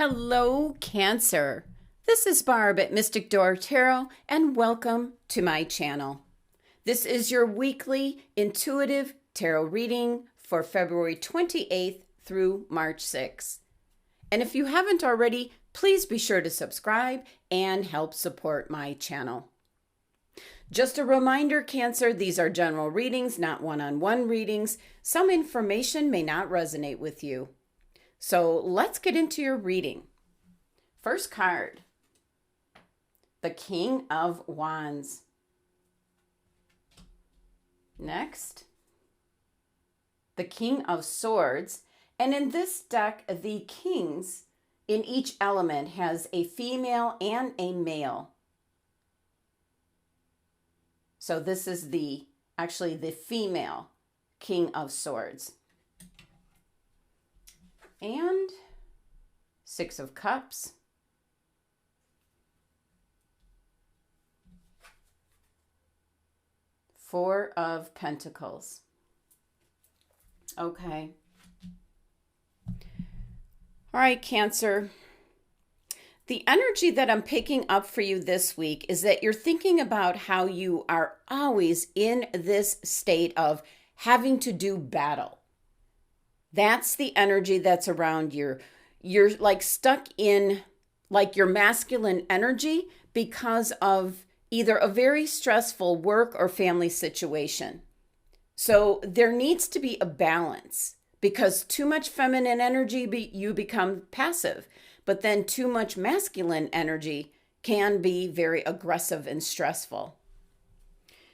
Hello, Cancer. This is Barb at Mystic Door Tarot, and welcome to my channel. This is your weekly intuitive tarot reading for February 28th through March 6th. And if you haven't already, please be sure to subscribe and help support my channel. Just a reminder, Cancer, these are general readings, not one-on-one readings. Some information may not resonate with you. So let's get into your reading. First card, the King of Wands. Next, the King of Swords. And in this deck, the kings in each element has a female and a male. So this is actually the female King of Swords. And Six of Cups. Four of Pentacles. Okay. All right, Cancer. The energy that I'm picking up for you this week is that you're thinking about how you are always in this state of having to do battle. That's the energy that's around you. You're like stuck in like your masculine energy because of either a very stressful work or family situation. So there needs to be a balance because too much feminine energy, you become passive. But then too much masculine energy can be very aggressive and stressful.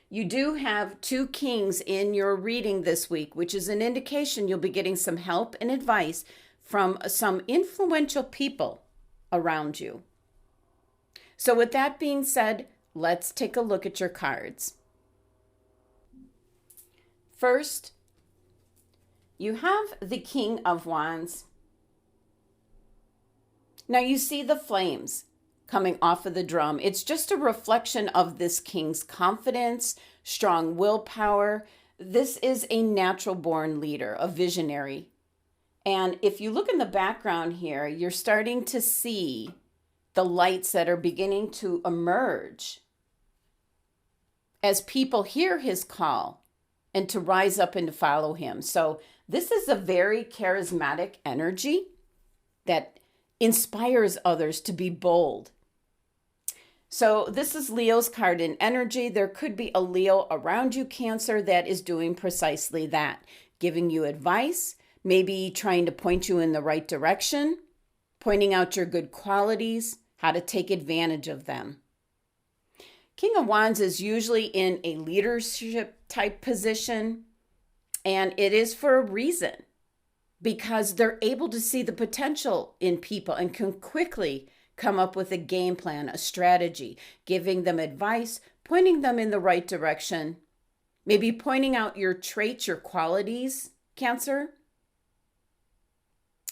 You do have two kings in your reading this week, which is an indication you'll be getting some help and advice from some influential people around you. So with that being said, let's take a look at your cards. First, you have the King of Wands. Now you see the flames coming off of the drum. It's just a reflection of this king's confidence, strong willpower. This is a natural born leader, a visionary. And if you look in the background here, you're starting to see the lights that are beginning to emerge as people hear his call and to rise up and to follow him. So this is a very charismatic energy that inspires others to be bold. So this is Leo's card in energy. There could be a Leo around you, Cancer, that is doing precisely that, giving you advice, maybe trying to point you in the right direction, pointing out your good qualities, how to take advantage of them. King of Wands is usually in a leadership type position, and it is for a reason, because they're able to see the potential in people and can quickly come up with a game plan, a strategy, giving them advice, pointing them in the right direction, maybe pointing out your traits, your qualities, Cancer,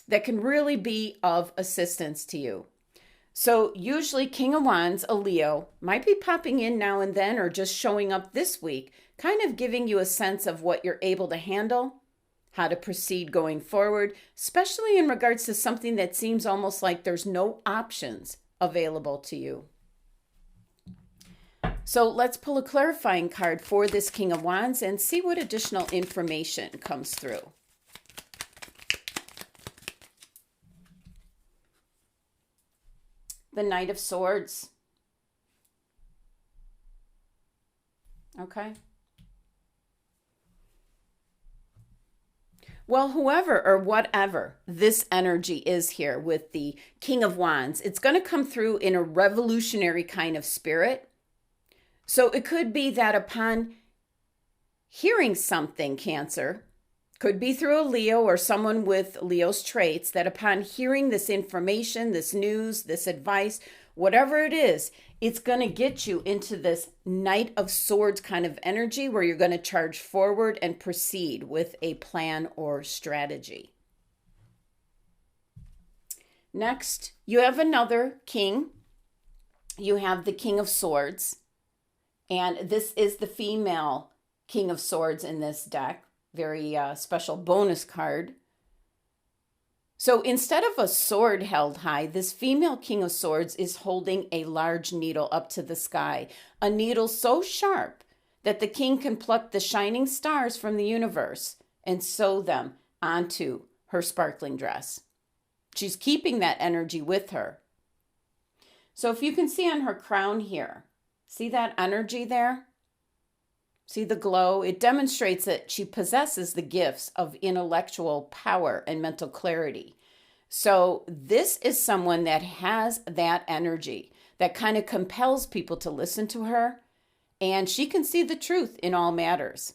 that can really be of assistance to you. So usually King of Wands, a Leo, might be popping in now and then or just showing up this week, kind of giving you a sense of what you're able to handle, how to proceed going forward, especially in regards to something that seems almost like there's no options available to you. So let's pull a clarifying card for this King of Wands and see what additional information comes through. The Knight of Swords. Okay. Well, whoever or whatever this energy is here with the King of Wands, it's going to come through in a revolutionary kind of spirit. So it could be that upon hearing something, Cancer, could be through a Leo or someone with Leo's traits, that upon hearing this information, this news, this advice, whatever it is, it's going to get you into this Knight of Swords kind of energy where you're going to charge forward and proceed with a plan or strategy. Next, you have another king. You have the King of Swords. And this is the female King of Swords in this deck. Very special bonus card. So instead of a sword held high, this female King of Swords is holding a large needle up to the sky, a needle so sharp that the king can pluck the shining stars from the universe and sew them onto her sparkling dress. She's keeping that energy with her. So if you can see on her crown here, see that energy there? See the glow? It demonstrates that she possesses the gifts of intellectual power and mental clarity. So this is someone that has that energy that kind of compels people to listen to her, and she can see the truth in all matters.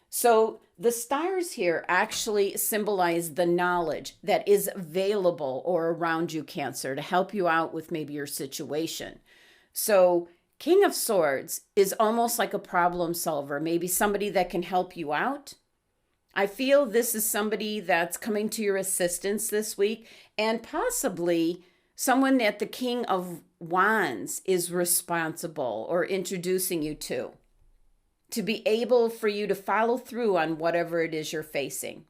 So the stars here actually symbolize the knowledge that is available or around you, Cancer, to help you out with maybe your situation. So King of Swords is almost like a problem solver, maybe somebody that can help you out. I feel this is somebody that's coming to your assistance this week, and possibly someone that the King of Wands is responsible or introducing you to be able for you to follow through on whatever it is you're facing.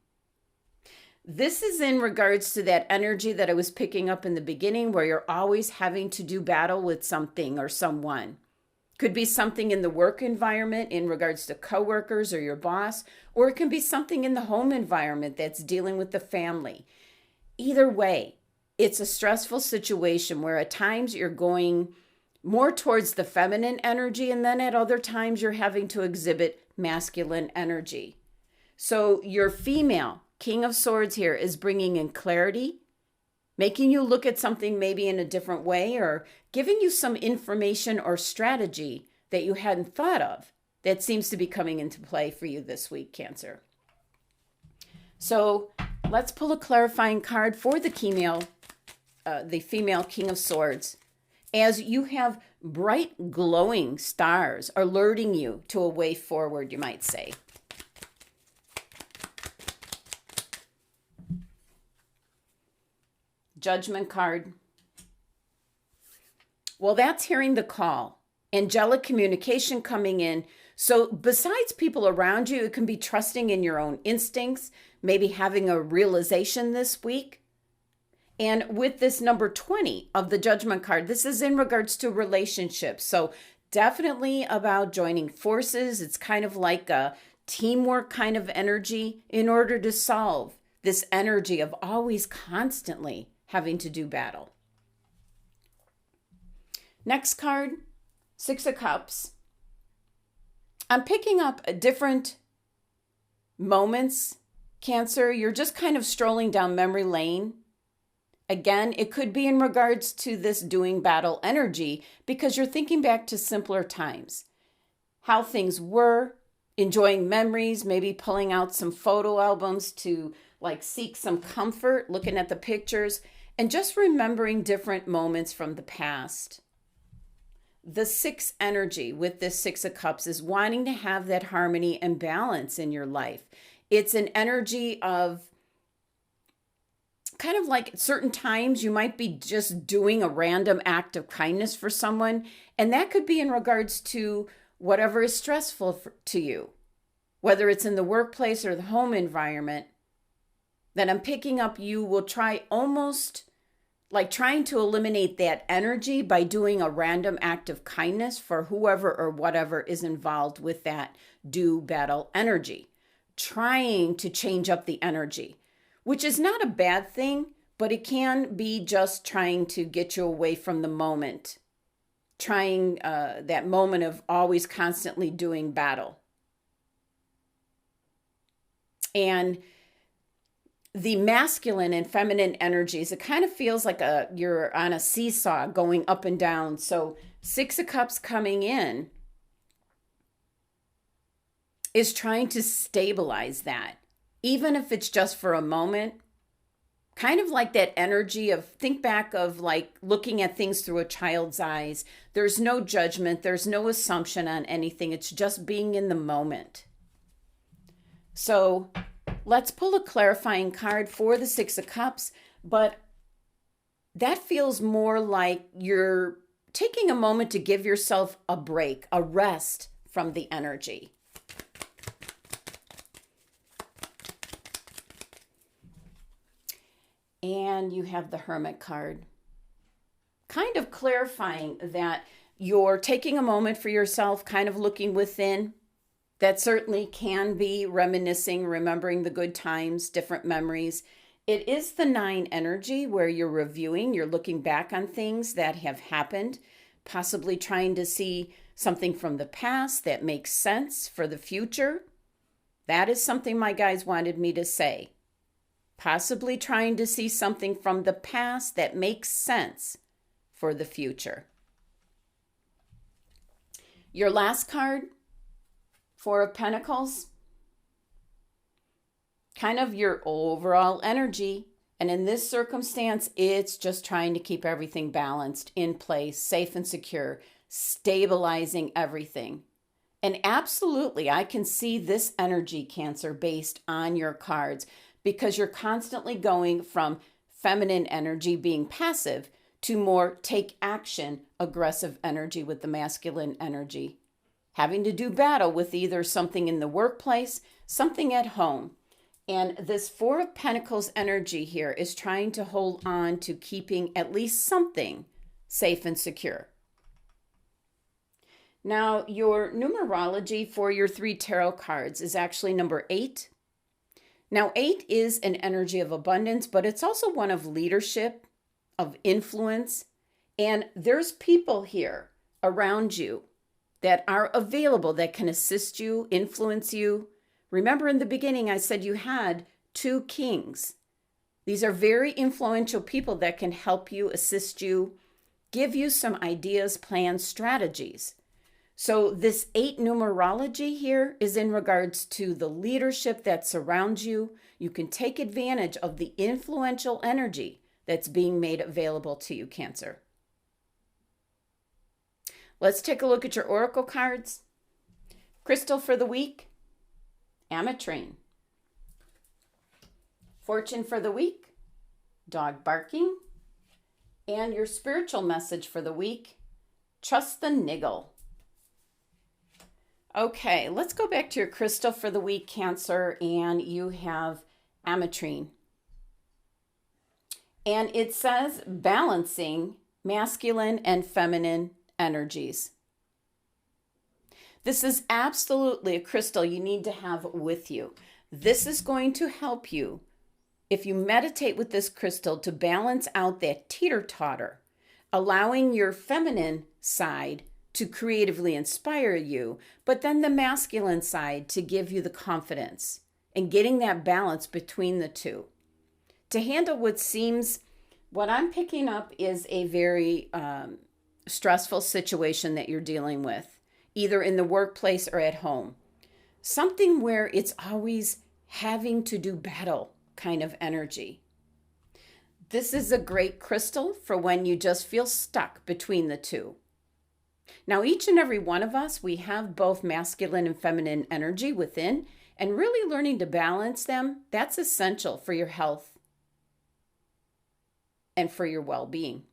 This is in regards to that energy that I was picking up in the beginning, where you're always having to do battle with something or someone. Could be something in the work environment in regards to coworkers or your boss, or it can be something in the home environment that's dealing with the family. Either way, it's a stressful situation where at times you're going more towards the feminine energy, and then at other times you're having to exhibit masculine energy. So your female King of Swords here is bringing in clarity, making you look at something maybe in a different way, or giving you some information or strategy that you hadn't thought of that seems to be coming into play for you this week, Cancer. So let's pull a clarifying card for the female King of Swords, as you have bright glowing stars alerting you to a way forward, you might say. Judgment card. Well, that's hearing the call. Angelic communication coming in. So besides people around you, it can be trusting in your own instincts, maybe having a realization this week. And with this number 20 of the Judgment card, this is in regards to relationships. So definitely about joining forces. It's kind of like a teamwork kind of energy in order to solve this energy of always constantly having to do battle. Next card, Six of Cups. I'm picking up different moments, Cancer. You're just kind of strolling down memory lane. Again, it could be in regards to this doing battle energy because you're thinking back to simpler times, how things were, enjoying memories, maybe pulling out some photo albums to seek some comfort, looking at the pictures, and just remembering different moments from the past. The sixth energy with this Six of Cups is wanting to have that harmony and balance in your life. It's an energy of kind of like certain times you might be just doing a random act of kindness for someone, and that could be in regards to whatever is stressful to you, whether it's in the workplace or the home environment. That I'm picking up, you will try almost like trying to eliminate that energy by doing a random act of kindness for whoever or whatever is involved with that do battle energy. Trying to change up the energy, which is not a bad thing, but it can be just trying to get you away from the moment. Trying that moment of always constantly doing battle. And the masculine and feminine energies, it kind of feels like you're on a seesaw going up and down. So Six of Cups coming in is trying to stabilize that, even if it's just for a moment. Kind of like that energy of, think back of like looking at things through a child's eyes. There's no judgment. There's no assumption on anything. It's just being in the moment. So let's pull a clarifying card for the Six of Cups, but that feels more like you're taking a moment to give yourself a break, a rest from the energy. And you have the Hermit card. Kind of clarifying that you're taking a moment for yourself, kind of looking within. That certainly can be reminiscing, remembering the good times, different memories. It is the 9 energy where you're reviewing, you're looking back on things that have happened, possibly trying to see something from the past that makes sense for the future. That is something my guides wanted me to say. Possibly trying to see something from the past that makes sense for the future. Your last card, 4 of Pentacles, kind of your overall energy. And in this circumstance, it's just trying to keep everything balanced, in place, safe and secure, stabilizing everything. And absolutely, I can see this energy, Cancer, based on your cards, because you're constantly going from feminine energy being passive to more take action, aggressive energy with the masculine energy. Having to do battle with either something in the workplace, something at home. And this 4 of Pentacles energy here is trying to hold on to keeping at least something safe and secure. Now, your numerology for your 3 tarot cards is actually number 8. Now, 8 is an energy of abundance, but it's also one of leadership, of influence. And there's people here around you that are available, that can assist you, influence you. Remember in the beginning, I said you had 2 kings. These are very influential people that can help you, assist you, give you some ideas, plans, strategies. So this 8 numerology here is in regards to the leadership that surrounds you. You can take advantage of the influential energy that's being made available to you, Cancer. Let's take a look at your oracle cards. Crystal for the week, ametrine. Fortune for the week, dog barking. And your spiritual message for the week, trust the niggle. Okay, let's go back to your crystal for the week, Cancer, and you have ametrine. And it says balancing masculine and feminine energies. This is absolutely a crystal you need to have with you. This is going to help you, if you meditate with this crystal, to balance out that teeter-totter, allowing your feminine side to creatively inspire you, but then the masculine side to give you the confidence, and getting that balance between the two. To handle what I'm picking up is a very stressful situation that you're dealing with, either in the workplace or at home. Something where it's always having to do battle kind of energy. This is a great crystal for when you just feel stuck between the two. Now, each and every one of us, we have both masculine and feminine energy within, and really learning to balance them, that's essential for your health and for your well-being.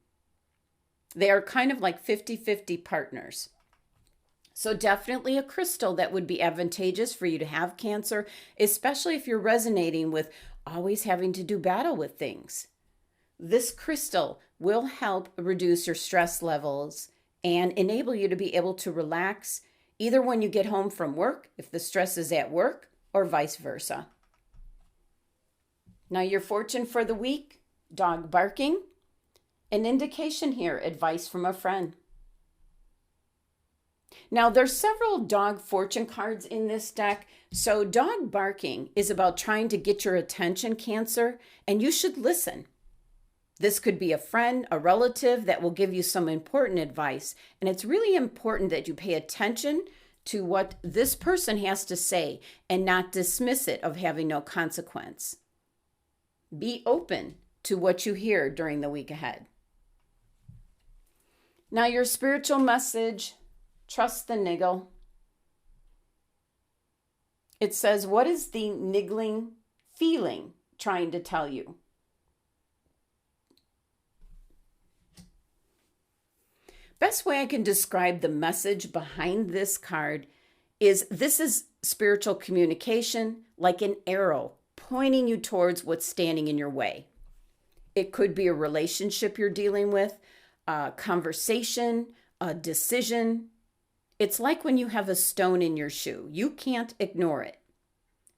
They are kind of like 50-50 partners. So definitely a crystal that would be advantageous for you to have, Cancer, especially if you're resonating with always having to do battle with things. This crystal will help reduce your stress levels and enable you to be able to relax either when you get home from work, if the stress is at work, or vice versa. Now, your fortune for the week, dog barking. An indication here, advice from a friend. Now, there's several dog fortune cards in this deck. So dog barking is about trying to get your attention, Cancer, and you should listen. This could be a friend, a relative that will give you some important advice. And it's really important that you pay attention to what this person has to say and not dismiss it of having no consequence. Be open to what you hear during the week ahead. Now, your spiritual message, trust the niggle. It says, what is the niggling feeling trying to tell you? Best way I can describe the message behind this card is this is spiritual communication, like an arrow pointing you towards what's standing in your way. It could be a relationship you're dealing with, a conversation, a decision. It's like when you have a stone in your shoe. You can't ignore it.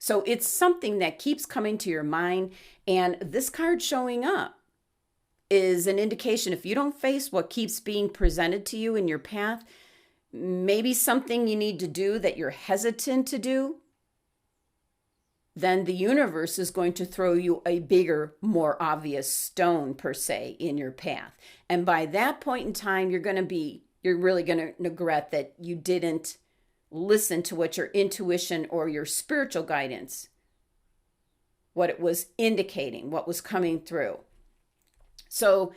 So it's something that keeps coming to your mind, and this card showing up is an indication if you don't face what keeps being presented to you in your path, maybe something you need to do that you're hesitant to do, then the universe is going to throw you a bigger, more obvious stone, per se, in your path. And by that point in time, you're really going to regret that you didn't listen to what your intuition or your spiritual guidance, what it was indicating, what was coming through. So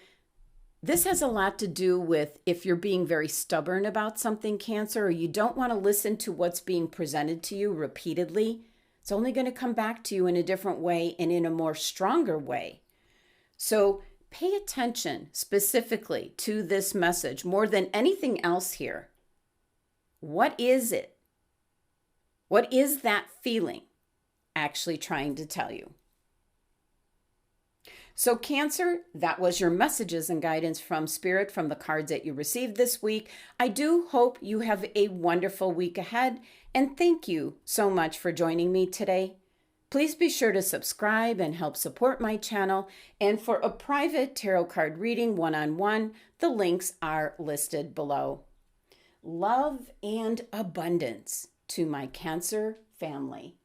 this has a lot to do with if you're being very stubborn about something, Cancer, or you don't want to listen to what's being presented to you repeatedly. It's only going to come back to you in a different way and in a more stronger way. So pay attention specifically to this message more than anything else here. What is it? What is that feeling actually trying to tell you? So Cancer, that was your messages and guidance from Spirit from the cards that you received this week. I do hope you have a wonderful week ahead, and thank you so much for joining me today. Please be sure to subscribe and help support my channel. And for a private tarot card reading one-on-one, the links are listed below. Love and abundance to my Cancer family.